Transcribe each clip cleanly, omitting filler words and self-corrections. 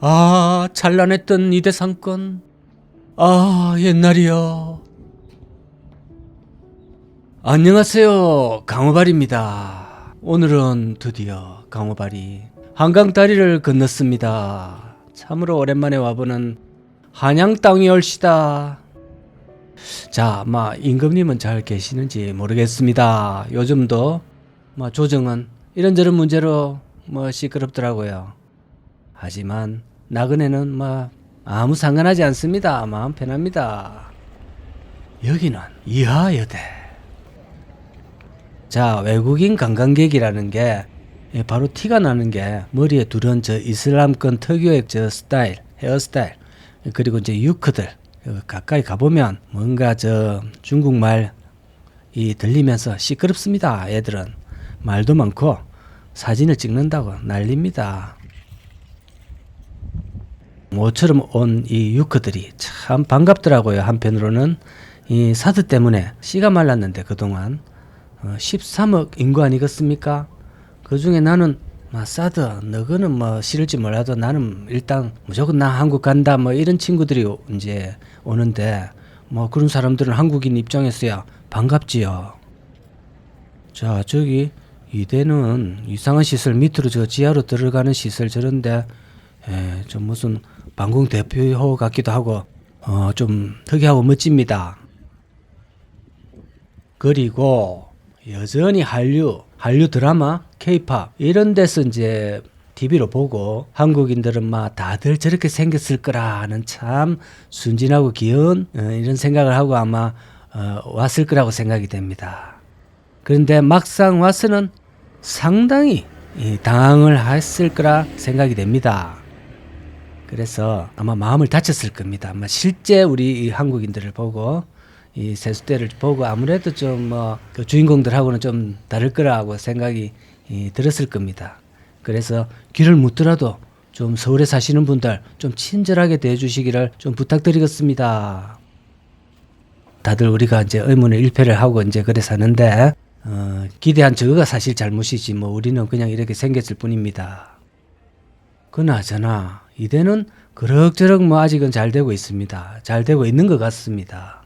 아, 찬란했던 이대 상권. 아, 옛날이요. 안녕하세요, 강호발입니다. 오늘은 드디어 강호발이 한강 다리를 건넜습니다. 참으로 오랜만에 와보는 한양 땅이 얼시다. 자, 임금님은 잘 계시는지 모르겠습니다. 요즘도 조정은 이런저런 문제로 시끄럽더라고요. 하지만 나그네는 아무 상관하지 않습니다. 마음 편합니다. 여기는 이하여대. 자, 외국인 관광객이라는 게 바로 티가 나는 게 머리에 두른 저 이슬람권 특유의 저 스타일, 헤어스타일, 그리고 이제 유크들 가까이 가보면 뭔가 저 중국말이 들리면서 시끄럽습니다. 애들은 말도 많고 사진을 찍는다고 난립니다. 모처럼 온 이 유크들이 참 반갑더라고요. 한편으로는 이 사드 때문에 씨가 말랐는데 그동안 13억 인구 아니겠습니까? 그 중에 나는 사드 너거는 싫을지 몰라도 나는 일단 무조건 나 한국 간다 이런 친구들이 이제 오는데 그런 사람들은 한국인 입장에서야 반갑지요. 자, 저기 이대는 이상한 시설 밑으로 저 지하로 들어가는 시설 저런데 좀 무슨 방공 대표호 같기도 하고 좀 특이하고 멋집니다. 그리고 여전히 한류 드라마, 케이팝 이런 데서 이제 TV로 보고 한국인들은 다들 저렇게 생겼을 거라는 참 순진하고 귀여운 이런 생각을 하고 아마 왔을 거라고 생각이 됩니다. 그런데 막상 와서는 상당히 당황을 했을 거라 생각이 됩니다. 그래서 아마 마음을 다쳤을 겁니다. 아마 실제 우리 한국인들을 보고 이 세숫대를 보고 아무래도 좀 그 주인공들하고는 좀 다를 거라고 생각이 들었을 겁니다. 그래서 귀를 묻더라도 좀 서울에 사시는 분들 좀 친절하게 대해주시기를 좀 부탁드리겠습니다. 다들 우리가 이제 의문의 일패를 하고 이제 그래 사는데 기대한 저거가 사실 잘못이지 우리는 그냥 이렇게 생겼을 뿐입니다. 그나저나 이대는 그럭저럭 아직은 잘 되고 있습니다. 잘 되고 있는 것 같습니다.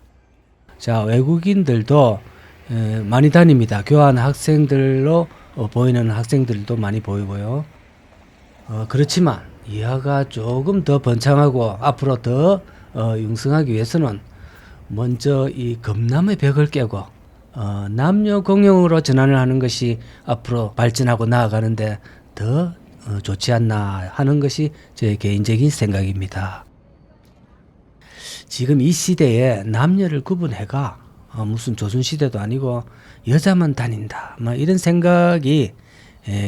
자, 외국인들도 많이 다닙니다. 교환 학생들로 보이는 학생들도 많이 보이고요. 그렇지만 이하가 조금 더 번창하고 앞으로 더 융성하기 위해서는 먼저 이 금남의 벽을 깨고 남녀 공용으로 전환을 하는 것이 앞으로 발전하고 나아가는데 더 좋지 않나 하는 것이 제 개인적인 생각입니다. 지금 이 시대에 남녀를 구분해가 무슨 조선시대도 아니고 여자만 다닌다 이런 생각이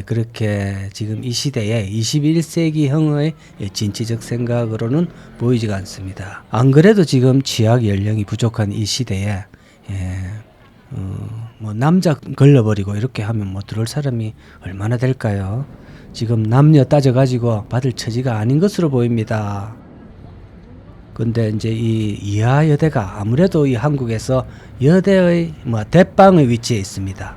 그렇게 지금 이 시대에 21세기형의 진취적 생각으로는 보이지가 않습니다. 안 그래도 지금 취약 연령이 부족한 이 시대에 남자 걸러버리고 이렇게 하면 들어올 사람이 얼마나 될까요? 지금 남녀 따져가지고 받을 처지가 아닌 것으로 보입니다. 근데 이제 이 이하여대가 아무래도 이 한국에서 여대의 대빵의 위치에 있습니다.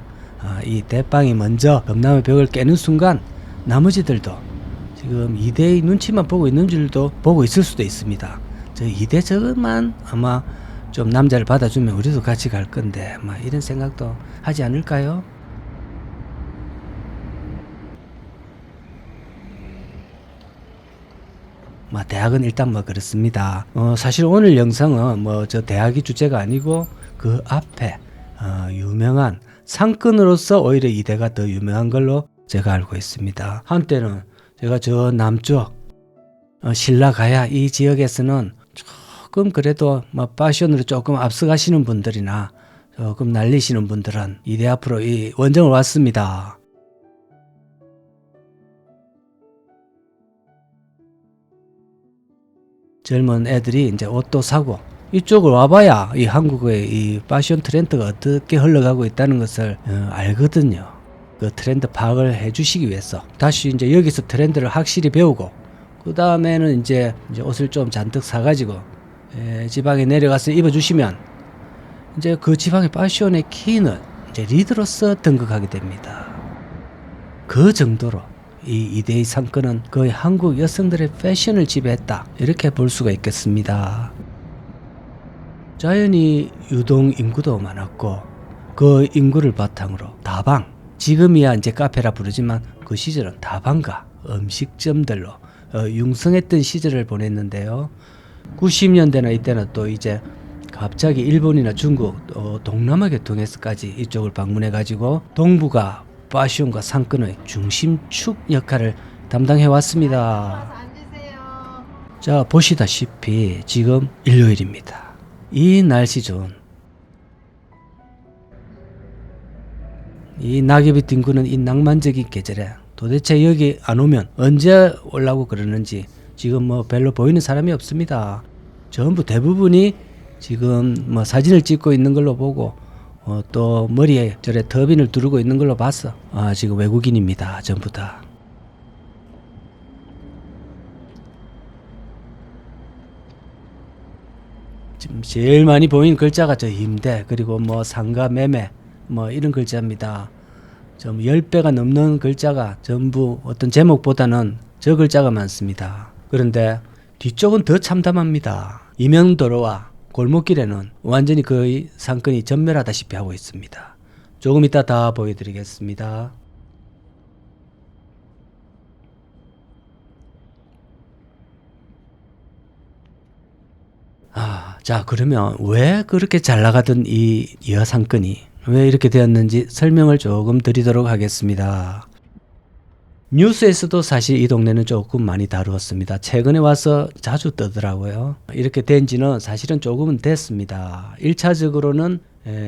이 대빵이 먼저 금남의 벽을 깨는 순간 나머지들도 지금 이대의 눈치만 보고 있는 줄도 보고 있을 수도 있습니다. 저 이대 저만 아마 좀 남자를 받아주면 우리도 같이 갈 건데 이런 생각도 하지 않을까요? 대학은 일단 그렇습니다. 사실 오늘 영상은 저 대학이 주제가 아니고 그 앞에 유명한 상권으로서 오히려 이대가 더 유명한 걸로 제가 알고 있습니다. 한때는 제가 저 남쪽 신라가야 이 지역에서는 조금 그래도 패션으로 조금 앞서가시는 분들이나 조금 날리시는 분들은 이대 앞으로 이 원정을 왔습니다. 젊은 애들이 이제 옷도 사고 이쪽을 와봐야 이 한국의 이 패션 트렌드가 어떻게 흘러가고 있다는 것을 알거든요. 그 트렌드 파악을 해주시기 위해서 다시 이제 여기서 트렌드를 확실히 배우고 그 다음에는 이제 옷을 좀 잔뜩 사가지고 지방에 내려가서 입어주시면 이제 그 지방의 패션의 키는 이제 리더로서 등극하게 됩니다. 그 정도로 이 2대2 상권은 거의 한국 여성들의 패션을 지배했다, 이렇게 볼 수가 있겠습니다. 자연히 유동 인구도 많았고 그 인구를 바탕으로 다방, 지금이야 이제 카페라 부르지만 그 시절은 다방과 음식점들로 융성했던 시절을 보냈는데요. 90년대나 이때는 또 이제 갑자기 일본이나 중국, 동남아 계통에서까지 이쪽을 방문해 가지고 동북아 패션과 상권의 중심축 역할을 담당해 왔습니다. 자, 보시다시피 지금 일요일입니다. 이 날씨 좋은, 이 낙엽이 뒹구는 이 낭만적인 계절에 도대체 여기 안 오면 언제 오려고 그러는지 지금 뭐 별로 보이는 사람이 없습니다. 전부 대부분이 지금 뭐 사진을 찍고 있는 걸로 보고 또 머리에 저래 터빈을 두르고 있는 걸로 봤어. 지금 외국인입니다. 전부 다. 지금 제일 많이 보이는 글자가 저 임대, 그리고 뭐 상가 매매 뭐 이런 글자입니다. 좀 10배가 넘는 글자가 전부 어떤 제목보다는 저 글자가 많습니다. 그런데 뒤쪽은 더 참담합니다. 이명도로와 골목길에는 완전히 거의 상권이 전멸하다시피 하고 있습니다. 조금 이따 다 보여드리겠습니다. 자, 그러면 왜 그렇게 잘 나가던 이 여상권이 왜 이렇게 되었는지 설명을 조금 드리도록 하겠습니다. 뉴스에서도 사실 이 동네는 조금 많이 다루었습니다. 최근에 와서 자주 뜨더라고요. 이렇게 된 지는 사실은 조금은 됐습니다. 1차적으로는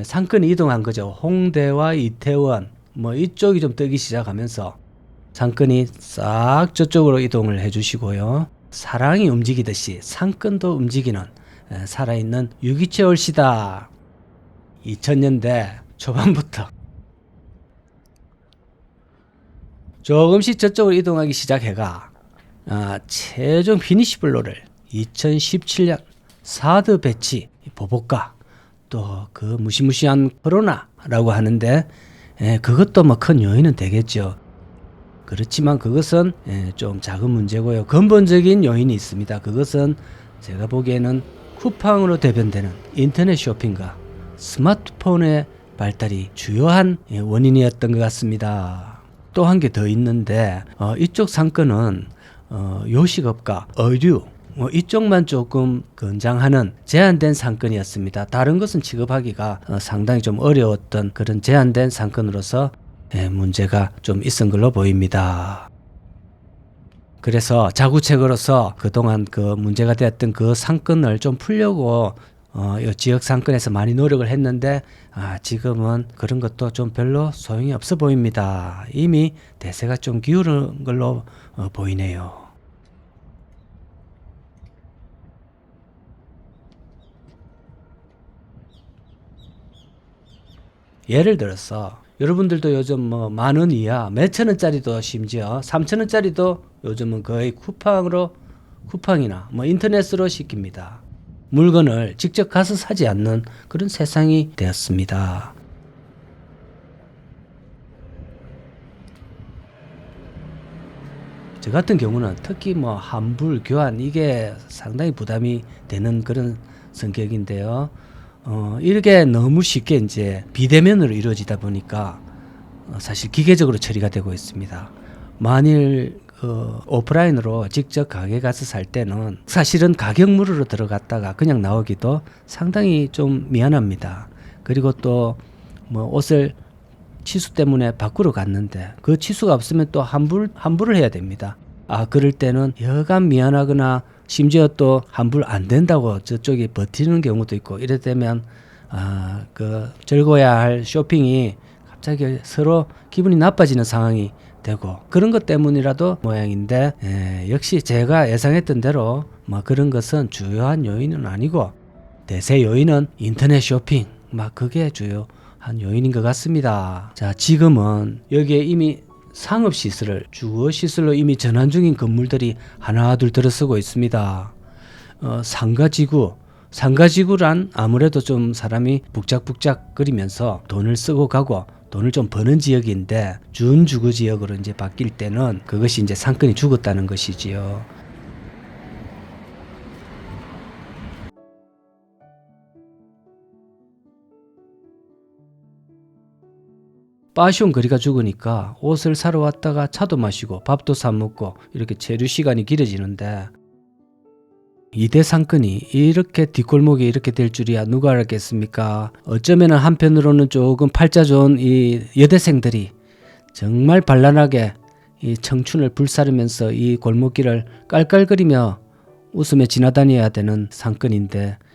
상권이 이동한 거죠. 홍대와 이태원 뭐 이쪽이 좀 뜨기 시작하면서 상권이 싹 저쪽으로 이동을 해주시고요. 사랑이 움직이듯이 상권도 움직이는 살아있는 유기체 올시다. 2000년대 초반부터 조금씩 저쪽으로 이동하기 시작해가 최종 피니시 블로를 2017년 사드 배치 보복과 또 그 무시무시한 코로나라고 하는데 그것도 뭐 큰 요인은 되겠죠. 그렇지만 그것은 좀 작은 문제고요. 근본적인 요인이 있습니다. 그것은 제가 보기에는 쿠팡으로 대변되는 인터넷 쇼핑과 스마트폰의 발달이 주요한 원인이었던 것 같습니다. 또 한 개 더 있는데 이쪽 상권은 요식업과 의류 이쪽만 조금 건장하는 제한된 상권이었습니다. 다른 것은 취급하기가 상당히 좀 어려웠던 그런 제한된 상권으로서 문제가 좀 있은 걸로 보입니다. 그래서 자구책으로서 그동안 그 문제가 되었던 그 상권을 좀 풀려고 이 지역 상권에서 많이 노력을 했는데 지금은 그런 것도 좀 별로 소용이 없어 보입니다. 이미 대세가 좀 기울은 걸로 보이네요. 예를 들어서 여러분들도 요즘 뭐 10,000원 이하 몇천 원짜리도 심지어 3,000원짜리도 요즘은 거의 쿠팡이나 뭐 인터넷으로 시킵니다. 물건을 직접 가서 사지 않는 그런 세상이 되었습니다. 저 같은 경우는 특히 뭐 환불, 교환 이게 상당히 부담이 되는 그런 성격인데요. 이렇게 너무 쉽게 이제 비대면으로 이루어지다 보니까 사실 기계적으로 처리가 되고 있습니다. 만일 오프라인으로 직접 가게 가서 살 때는 사실은 가격 물으러 들어갔다가 그냥 나오기도 상당히 좀 미안합니다. 그리고 또 뭐 옷을 치수 때문에 밖으로 갔는데 그 치수가 없으면 또 환불을 해야 됩니다. 그럴 때는 여간 미안하거나 심지어 또 환불 안 된다고 저쪽이 버티는 경우도 있고 이래 되면 그 즐거워야 할 쇼핑이 갑자기 서로 기분이 나빠지는 상황이 되고 그런 것 때문이라도 모양인데 역시 제가 예상했던 대로 뭐 그런 것은 주요한 요인은 아니고 대세 요인은 인터넷 쇼핑 그게 주요한 요인인 것 같습니다. 자, 지금은 여기에 이미 상업시설을 주거시설로 이미 전환 중인 건물들이 하나둘 들어서고 있습니다. 상가지구란 아무래도 좀 사람이 북적북적 거리면서 돈을 쓰고 가고 돈을 좀 버는 지역인데 준주거 지역으로 이제 바뀔 때는 그것이 이제 상권이 죽었다는 것이지요. 파시온 거리가 죽으니까 옷을 사러 왔다가 차도 마시고 밥도 사 먹고 이렇게 체류 시간이 길어지는데, 이대 상권이 이렇게 뒷골목이 이렇게 될 줄이야 누가 알았겠습니까? 어쩌면은 한편으로는 조금 팔자 좋은 이 여대생들이 정말 발랄하게 이 청춘을 불사르면서 이 골목길을 깔깔거리며 웃으며 지나다녀야 되는 상권인데,